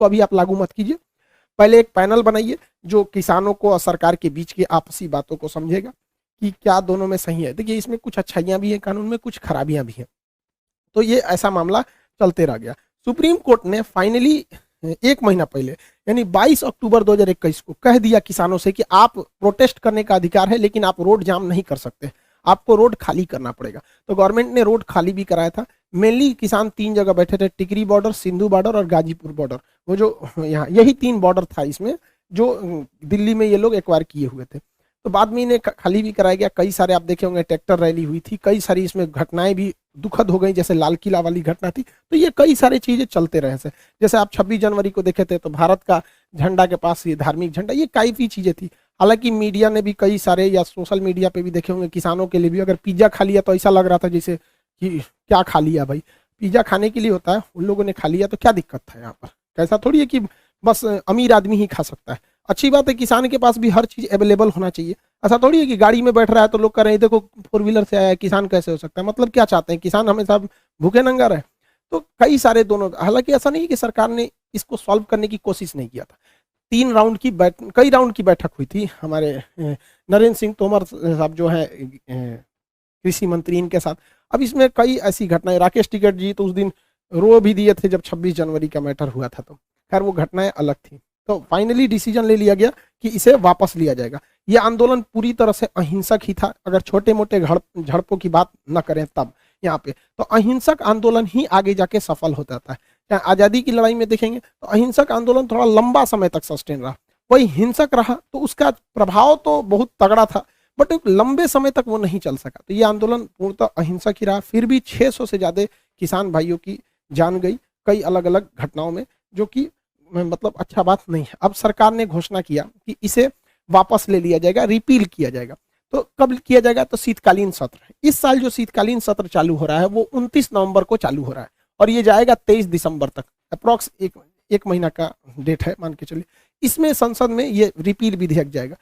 तो अभी आप लागू मत कीजिए। पहले एक पैनल बनाइए जो किसानों को और सरकार के बीच की आपसी बातों को समझेगा कि क्या दोनों में सही है। देखिए इसमें कुछ अच्छाइयां भी हैं कानून में, कुछ खराबियां भी हैं। तो ये ऐसा मामला चलते रह गया। सुप्रीम कोर्ट ने फाइनली एक महीना पहले यानी 22 अक्टूबर 2021 को कह दिया किसानों से कि आप प्रोटेस्ट करने का अधिकार है, लेकिन आप रोड जाम नहीं कर सकते, आपको रोड खाली करना पड़ेगा। तो गवर्नमेंट ने रोड खाली भी कराया था। मेनली किसान 3 जगह बैठे थे, टिकरी बॉर्डर, सिंधु बॉर्डर और गाजीपुर बॉर्डर। वो जो यहाँ यही 3 बॉर्डर था इसमें, जो दिल्ली में ये लोग एक्वायर किए हुए थे। तो बाद में इन्हें खाली भी कराया गया। कई सारे आप देखे होंगे ट्रैक्टर रैली हुई थी, कई सारी इसमें घटनाएं भी दुखद हो गई, जैसे लाल किला वाली घटना थी। तो ये कई सारी चीजें चलते रहे से, जैसे आप 26 जनवरी को देखे थे तो भारत का झंडा के पास ये धार्मिक झंडा, ये काफी चीजें थी। हालांकि मीडिया ने भी कई सारे, या सोशल मीडिया पे भी देखे होंगे, किसानों के लिए भी अगर पिज्जा खा लिया तो ऐसा लग रहा था जैसे कि क्या खा लिया भाई, पिज्जा खाने के लिए होता है, उन लोगों ने खा लिया तो क्या दिक्कत था यहाँ पर। कैसा थोड़ी है कि बस अमीर आदमी ही खा सकता है। अच्छी बात है किसान के पास भी हर चीज अवेलेबल होना चाहिए। ऐसा थोड़ी है कि गाड़ी में बैठ रहा है तो लोग कह रहे हैं देखो 4 व्हीलर से आया है, किसान कैसे हो सकता है। मतलब क्या चाहते हैं, किसान हमेशा भूखे नंगा रहे। तो कई सारे दोनों, हालांकि ऐसा नहीं है कि सरकार ने इसको सॉल्व करने की कोशिश नहीं किया था। 3 राउंड की कई राउंड की बैठक हुई थी हमारे नरेंद्र सिंह तोमर साहब जो है कृषि मंत्री, इनके साथ। अब इसमें कई ऐसी घटनाएं, राकेश टिकैत जी तो उस दिन रो भी दिए थे जब 26 जनवरी का मैटर हुआ था, तो खैर वो घटनाएं अलग थी। तो फाइनली डिसीजन ले लिया गया कि इसे वापस लिया जाएगा। यह आंदोलन पूरी तरह से अहिंसक ही था, अगर छोटे मोटे झड़पों की बात न करें तब यहाँ पे, तो अहिंसक आंदोलन ही आगे जाके सफल हो जाता है। चाहे आजादी की लड़ाई में देखेंगे तो अहिंसक आंदोलन थोड़ा लंबा समय तक सस्टेन रहा, वही हिंसक रहा तो उसका प्रभाव तो बहुत तगड़ा था, बट एक लंबे समय तक वो नहीं चल सका। तो ये आंदोलन पूर्णतः अहिंसक ही रहा। फिर भी 600 से ज्यादा किसान भाइयों की जान गई कई अलग अलग घटनाओं में, जो कि मतलब अच्छा बात नहीं है। अब सरकार ने घोषणा किया कि इसे वापस ले लिया जाएगा, रिपील किया जाएगा। तो कब किया जाएगा, तो शीतकालीन सत्र। इस साल जो शीतकालीन सत्र चालू हो रहा है वो 29 नवंबर को चालू हो रहा है और ये जाएगा 23 दिसंबर तक, अप्रॉक्स एक महीना का डेट है मान के चलिए। इसमें संसद में ये रिपील विधेयक जाएगा।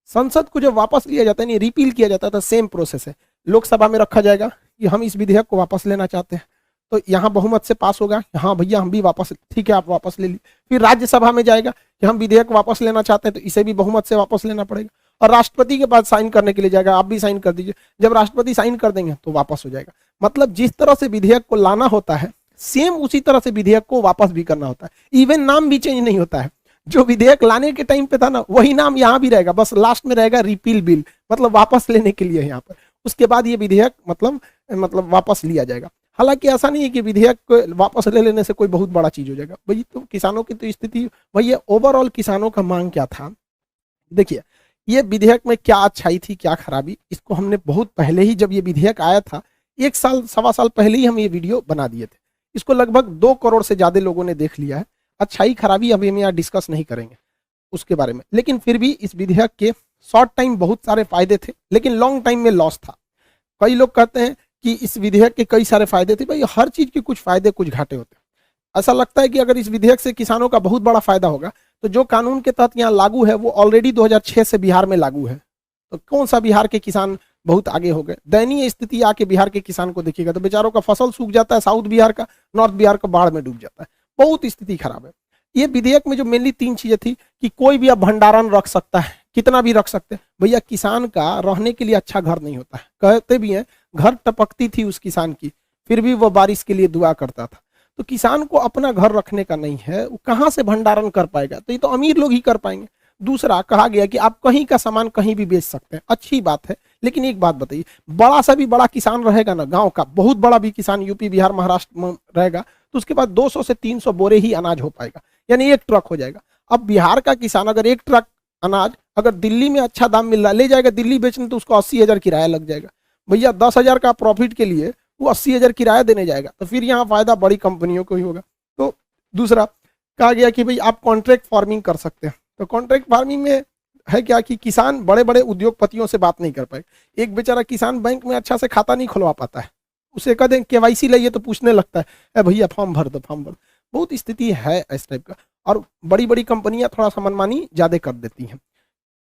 संसद को जब वापस लिया जाता है, नहीं रिपील किया जाता है, तो सेम प्रोसेस है। लोकसभा में रखा जाएगा कि हम इस विधेयक को वापस लेना चाहते हैं, तो यहाँ बहुमत से पास होगा, हाँ भैया हम भी वापस, ठीक है आप वापस ले लीजिए। फिर राज्यसभा में जाएगा कि हम विधेयक वापस लेना चाहते हैं, तो इसे भी बहुमत से वापस लेना पड़ेगा। और राष्ट्रपति के पास साइन करने के लिए जाएगा, आप भी साइन कर दीजिए। जब राष्ट्रपति साइन कर देंगे तो वापस हो जाएगा। मतलब जिस तरह से विधेयक को लाना होता है, सेम उसी तरह से विधेयक को वापस भी करना होता है। इवन नाम भी चेंज नहीं होता है, जो विधेयक लाने के टाइम पे था ना वही नाम यहाँ भी रहेगा, बस लास्ट में रहेगा रिपील बिल, मतलब वापस लेने के लिए यहाँ पर। उसके बाद ये विधेयक मतलब वापस लिया जाएगा। हालांकि ऐसा नहीं है कि विधेयक को वापस ले लेने से कोई बहुत बड़ा चीज हो जाएगा भाई। तो किसानों की तो स्थिति वही है। ओवरऑल किसानों का मांग क्या था, देखिए ये विधेयक में क्या अच्छाई थी क्या खराबी, इसको हमने बहुत पहले ही, जब ये विधेयक आया था 1 साल 1.25 साल पहले ही हम ये वीडियो बना दिए थे। इसको लगभग 2 करोड़ से ज्यादा लोगों ने देख लिया है। अच्छाई खराबी अभी हम यहाँ डिस्कस नहीं करेंगे उसके बारे में, लेकिन फिर भी इस विधेयक के शॉर्ट टाइम बहुत सारे फायदे थे, लेकिन लॉन्ग टाइम में लॉस था। कई लोग कहते हैं कि इस विधेयक के कई सारे फायदे थे, भाई हर चीज के कुछ फायदे कुछ घाटे होते हैं। ऐसा लगता है कि अगर इस विधेयक से किसानों का बहुत बड़ा फायदा होगा, तो जो कानून के तहत यहाँ लागू है वो ऑलरेडी 2006 से बिहार में लागू है। तो कौन सा बिहार के किसान बहुत आगे हो गए। दयनीय स्थिति आके बिहार के किसान को देखिएगा तो बेचारों का फसल सूख जाता है, साउथ बिहार का, नॉर्थ बिहार का बाढ़ में डूब जाता है, बहुत स्थिति खराब है। ये विधेयक में जो मेनली 3 चीजें थी कि कोई भी अब भंडारण रख सकता है, कितना भी रख सकते हैं। भैया किसान का रहने के लिए अच्छा घर नहीं होता है, कहते भी हैं घर टपकती थी उस किसान की, फिर भी वो बारिश के लिए दुआ करता था। तो किसान को अपना घर रखने का नहीं है, वो कहाँ से भंडारण कर पाएगा, तो ये तो अमीर लोग ही कर पाएंगे। दूसरा कहा गया कि आप कहीं का सामान कहीं भी बेच सकते हैं, अच्छी बात है, लेकिन एक बात बताइए, बड़ा सा भी बड़ा किसान रहेगा ना, गांव का बहुत बड़ा भी किसान यूपी बिहार महाराष्ट्र में रहेगा, तो उसके पास 200 से 300 बोरे ही अनाज हो पाएगा, यानी 1 ट्रक हो जाएगा। अब बिहार का किसान अगर 1 ट्रक अनाज अगर दिल्ली में अच्छा दाम मिल रहा है ले जाएगा दिल्ली बेचने, तो उसको 80,000 किराया लग जाएगा। भैया 10,000 का प्रॉफिट के लिए वो 80,000 किराया देने जाएगा, तो फिर यहाँ फायदा बड़ी कंपनियों को ही होगा। तो दूसरा कहा गया कि भाई आप कॉन्ट्रैक्ट फार्मिंग कर सकते हैं। तो कॉन्ट्रैक्ट फार्मिंग में है क्या कि किसान बड़े बड़े उद्योगपतियों से बात नहीं कर पाए। एक बेचारा किसान बैंक में अच्छा से खाता नहीं खुलवा पाता है, उसे कह दें KYC लाइए तो पूछने लगता है भैया फॉर्म भर दो, फॉर्म भर दो। बहुत स्थिति है इस टाइप का, और बड़ी बड़ी कंपनियां थोड़ा सा मनमानी ज्यादा कर देती हैं,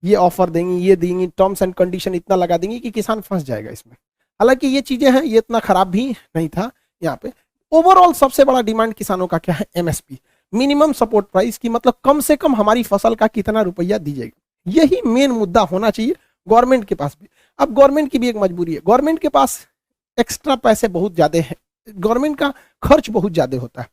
ये ऑफर देंगी, ये देंगी, टर्म्स एंड कंडीशन इतना लगा देंगी कि किसान फंस जाएगा इसमें। हालांकि ये चीजें हैं, ये इतना खराब भी नहीं था यहाँ पे। ओवरऑल सबसे बड़ा डिमांड किसानों का क्या है, MSP। मिनिमम सपोर्ट प्राइस की मतलब कम से कम हमारी फसल का कितना रुपया दीजिएगा, यही मेन मुद्दा होना चाहिए गवर्नमेंट के पास भी। अब गवर्नमेंट की भी एक मजबूरी है, गवर्नमेंट के पास एक्स्ट्रा पैसे बहुत ज्यादा हैं, गवर्नमेंट का खर्च बहुत ज्यादा होता है,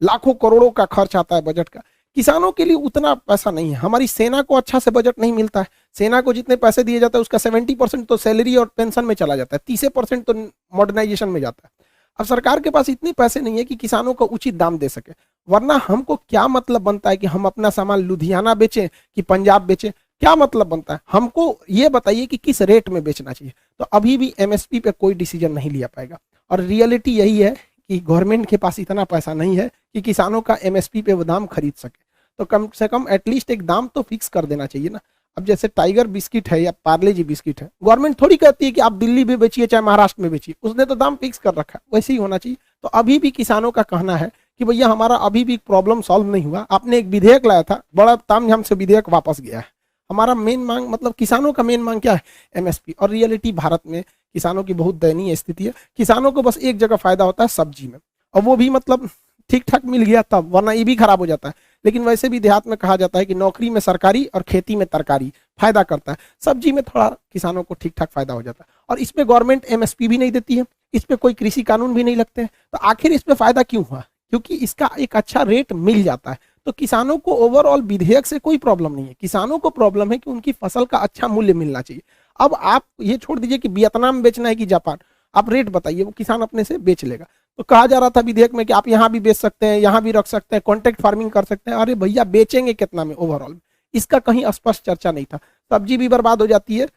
लाखों करोड़ों का खर्च आता है बजट का, किसानों के लिए उतना पैसा नहीं है। हमारी सेना को अच्छा से बजट नहीं मिलता है, सेना को जितने पैसे दिए जाते हैं उसका 70% तो सैलरी और पेंशन में चला जाता है, 30% तो मॉडर्नाइजेशन में जाता है। अब सरकार के पास इतने पैसे नहीं है कि किसानों को उचित दाम दे सके, वरना हमको क्या मतलब बनता है कि हम अपना सामान लुधियाना बेचें कि पंजाब बेचें, क्या मतलब बनता है? हमको ये बताइए कि किस रेट में बेचना चाहिए। तो अभी भी एमएसपी पे कोई डिसीजन नहीं लिया पाएगा, और रियलिटी यही है कि गवर्नमेंट के पास इतना पैसा नहीं है कि किसानों का एमएसपी पे वो दाम खरीद सके। तो कम से कम एटलीस्ट एक दाम तो फिक्स कर देना चाहिए ना। अब जैसे टाइगर बिस्किट है या पार्ले जी बिस्किट है, गवर्नमेंट थोड़ी कहती है कि आप दिल्ली में बेचिए चाहे महाराष्ट्र में बेचिए, उसने तो दाम फिक्स कर रखा है, वैसे ही होना चाहिए। तो अभी भी किसानों का कहना है कि भैया हमारा अभी भी प्रॉब्लम सॉल्व नहीं हुआ, आपने एक विधेयक लाया था, बड़ा तामझाम से विधेयक वापस गया है। हमारा मेन मांग मतलब किसानों का मेन मांग क्या है? एमएसपी। और रियलिटी भारत में किसानों की बहुत दयनीय स्थिति है, किसानों को बस एक जगह फायदा होता है सब्जी में, और वो भी मतलब ठीक ठाक मिल गया तब, वरना ये भी खराब हो जाता है। लेकिन वैसे भी देहात में कहा जाता है कि नौकरी में सरकारी और खेती में तरकारी फायदा करता है, सब्जी में थोड़ा किसानों को ठीक ठाक फायदा हो जाता है। और इसमें गवर्नमेंट एमएसपी भी नहीं देती है, इस पे कोई कृषि कानून भी नहीं लगते हैं, तो आखिर इस पे फायदा क्यों हुआ? क्योंकि इसका एक अच्छा रेट मिल जाता है। तो किसानों को ओवरऑल विधेयक से कोई प्रॉब्लम नहीं है, किसानों को प्रॉब्लम है कि उनकी फसल का अच्छा मूल्य मिलना चाहिए। अब आप ये छोड़ दीजिए कि वियतनाम बेचना है कि जापान, आप रेट बताइए, वो किसान अपने से बेच लेगा। तो कहा जा रहा था विधेयक में कि आप यहाँ भी बेच सकते हैं, यहाँ भी रख सकते हैं, कॉन्ट्रैक्ट फार्मिंग कर सकते हैं। अरे भैया बेचेंगे कितना में ओवरऑल, इसका कहीं स्पष्ट चर्चा नहीं था। सब्जी भी बर्बाद हो जाती है।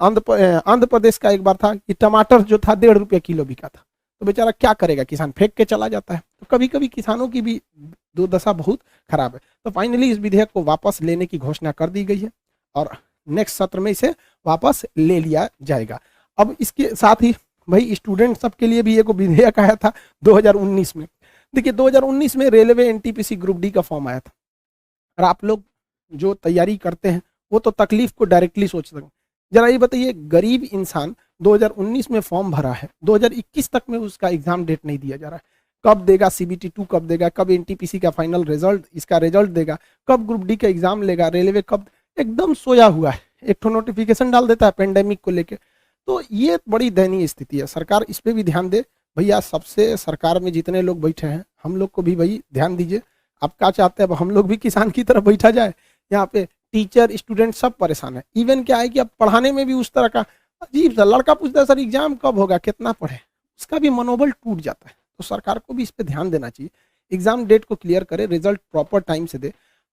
आंध्र प्रदेश का एक बार था कि टमाटर जो था 1.5 रुपये किलो बिका था, तो बेचारा क्या करेगा, किसान फेंक के चला जाता है। तो कभी कभी किसानों की भी दुर्दशा बहुत खराब है। तो फाइनली इस विधेयक को वापस लेने की घोषणा कर दी गई है, और नेक्स्ट सत्र में इसे वापस ले लिया जाएगा। अब इसके साथ ही भाई स्टूडेंट सबके लिए भी एक विधेयक आया था 2019 में। देखिए 2019 में रेलवे एनटीपीसी ग्रुप डी का फॉर्म आया था, और आप लोग जो तैयारी करते हैं वो तो तकलीफ को डायरेक्टली सोच सकते हैं। जरा ये बताइए, गरीब इंसान 2019 में फॉर्म भरा है, 2021 तक में उसका एग्जाम डेट नहीं दिया जा रहा है। कब देगा CBT 2, कब देगा, कब एनटीपीसी का फाइनल रिजल्ट, इसका रिजल्ट देगा, कब ग्रुप डी का एग्जाम लेगा, रेलवे कब, एकदम सोया हुआ है। एक तो नोटिफिकेशन डाल देता है पेंडेमिक को लेके। तो ये बड़ी दयनीय स्थिति है, सरकार इस पे भी ध्यान दे भैया। सबसे सरकार में जितने लोग बैठे हैं, हम लोग को भी भाई ध्यान दीजिए। आप क्या चाहते हैं, अब हम लोग भी किसान की तरह बैठा जाए? यहाँ पे टीचर स्टूडेंट सब परेशान है। इवन क्या है कि अब पढ़ाने में भी उस तरह का अजीब सा, लड़का पूछता है सर एग्जाम कब होगा, कितना पढ़े, उसका भी मनोबल टूट जाता है। तो सरकार को भी इस पे ध्यान देना चाहिए, एग्जाम डेट को क्लियर करे, रिजल्ट प्रॉपर टाइम से दे।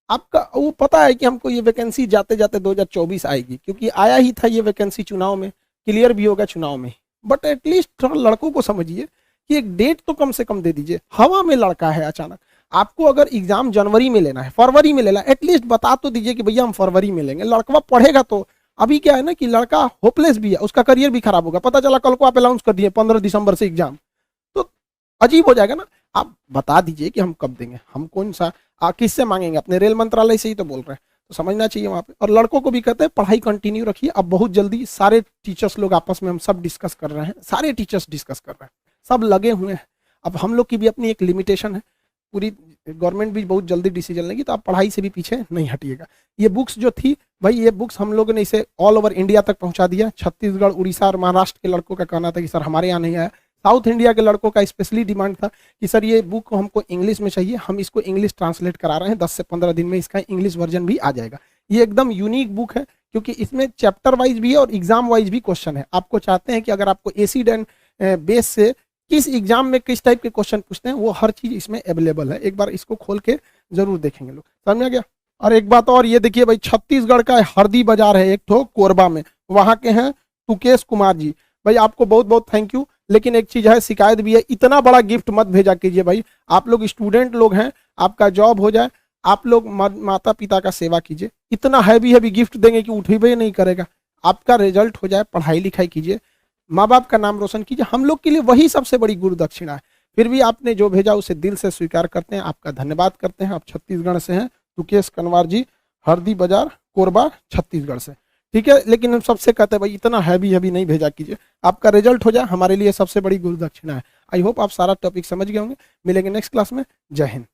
आपका वो पता है कि हमको ये वैकेंसी जाते जाते 2024 आएगी, क्योंकि आया ही था ये वैकेंसी चुनाव में, क्लियर भी होगा चुनाव में। बट एटलीस्ट थोड़ा लड़कों को समझिए कि एक डेट तो कम से कम दे दीजिए। हवा में लड़का है अचानक, आपको अगर एग्जाम जनवरी में लेना है, फरवरी में लेना है, एटलीस्ट बता तो दीजिए कि भैया हम फरवरी में लेंगे। लड़का पढ़ेगा तो। अभी क्या है ना कि लड़का होपलेस भी है, उसका करियर भी खराब होगा। पता चला कल को आप अनाउंस कर दिए 15 दिसंबर से एग्जाम, तो अजीब हो जाएगा ना। आप बता दीजिए कि हम कब देंगे, हम कौन सा किससे मांगेंगे, अपने रेल मंत्रालय से ही तो बोल रहे हैं। तो समझना चाहिए वहाँ पे। और लड़कों को भी कहते हैं पढ़ाई कंटिन्यू रखिए। अब बहुत जल्दी सारे टीचर्स लोग आपस में हम सब डिस्कस कर रहे हैं, सारे टीचर्स डिस्कस कर रहे हैं, सब लगे हुए हैं। अब हम लोग की भी अपनी एक लिमिटेशन है, पूरी गवर्नमेंट भी बहुत जल्दी डिसीजन लेगी, तो आप पढ़ाई से भी पीछे नहीं हटिएगा। ये बुक्स जो थी भाई, ये बुक्स हम लोगों ने इसे ऑल ओवर इंडिया तक पहुंचा दिया। छत्तीसगढ़, उड़ीसा और महाराष्ट्र के लड़कों का कहना था कि सर हमारे यहाँ नहीं आया। साउथ इंडिया के लड़कों का स्पेशली डिमांड था कि सर ये बुक हमको इंग्लिश में चाहिए, हम इसको इंग्लिश ट्रांसलेट करा रहे हैं, 10 से 15 दिन में इसका इंग्लिश वर्जन भी आ जाएगा। ये एकदम यूनिक बुक है, क्योंकि इसमें चैप्टर वाइज भी है और एग्जाम वाइज भी क्वेश्चन है। आपको चाहते हैं कि अगर आपको एसिड एंड बेस से किस एग्जाम में किस टाइप के क्वेश्चन पूछते हैं, वो हर चीज इसमें अवेलेबल है। एक बार इसको खोल के जरूर देखेंगे लोग, समझ में गया। और एक बात और, ये देखिए भाई, छत्तीसगढ़ का हरदी बाजार है एक ठो कोरबा में, वहां के हैं तुकेश कुमार जी। भाई आपको बहुत बहुत थैंक यू। लेकिन एक चीज है, शिकायत भी है, इतना बड़ा गिफ्ट मत भेजा कीजिए भाई। आप लोग स्टूडेंट लोग हैं, आपका जॉब हो जाए, आप लोग माता पिता का सेवा कीजिए। इतना हैवी हैवी गिफ्ट देंगे कि उठेबे नहीं करेगा। आपका रिजल्ट हो जाए, पढ़ाई लिखाई कीजिए, माँ बाप का नाम रोशन कीजिए। हम लोग के लिए वही सबसे बड़ी गुरु दक्षिणा है। फिर भी आपने जो भेजा उसे दिल से स्वीकार करते हैं, आपका धन्यवाद करते हैं। आप छत्तीसगढ़ से हैं, तुकेश कनवार जी, हरदी बाजार कोरबा छत्तीसगढ़ से, ठीक है। लेकिन हम सबसे कहते हैं भाई इतना हैवी हैवी नहीं भेजा कीजिए। आपका रिजल्ट हो जाए, हमारे लिए सबसे बड़ी गुरु दक्षिणा है। आई होप आप सारा टॉपिक समझ गए होंगे। मिलेंगे नेक्स्ट क्लास में। जय हिंद।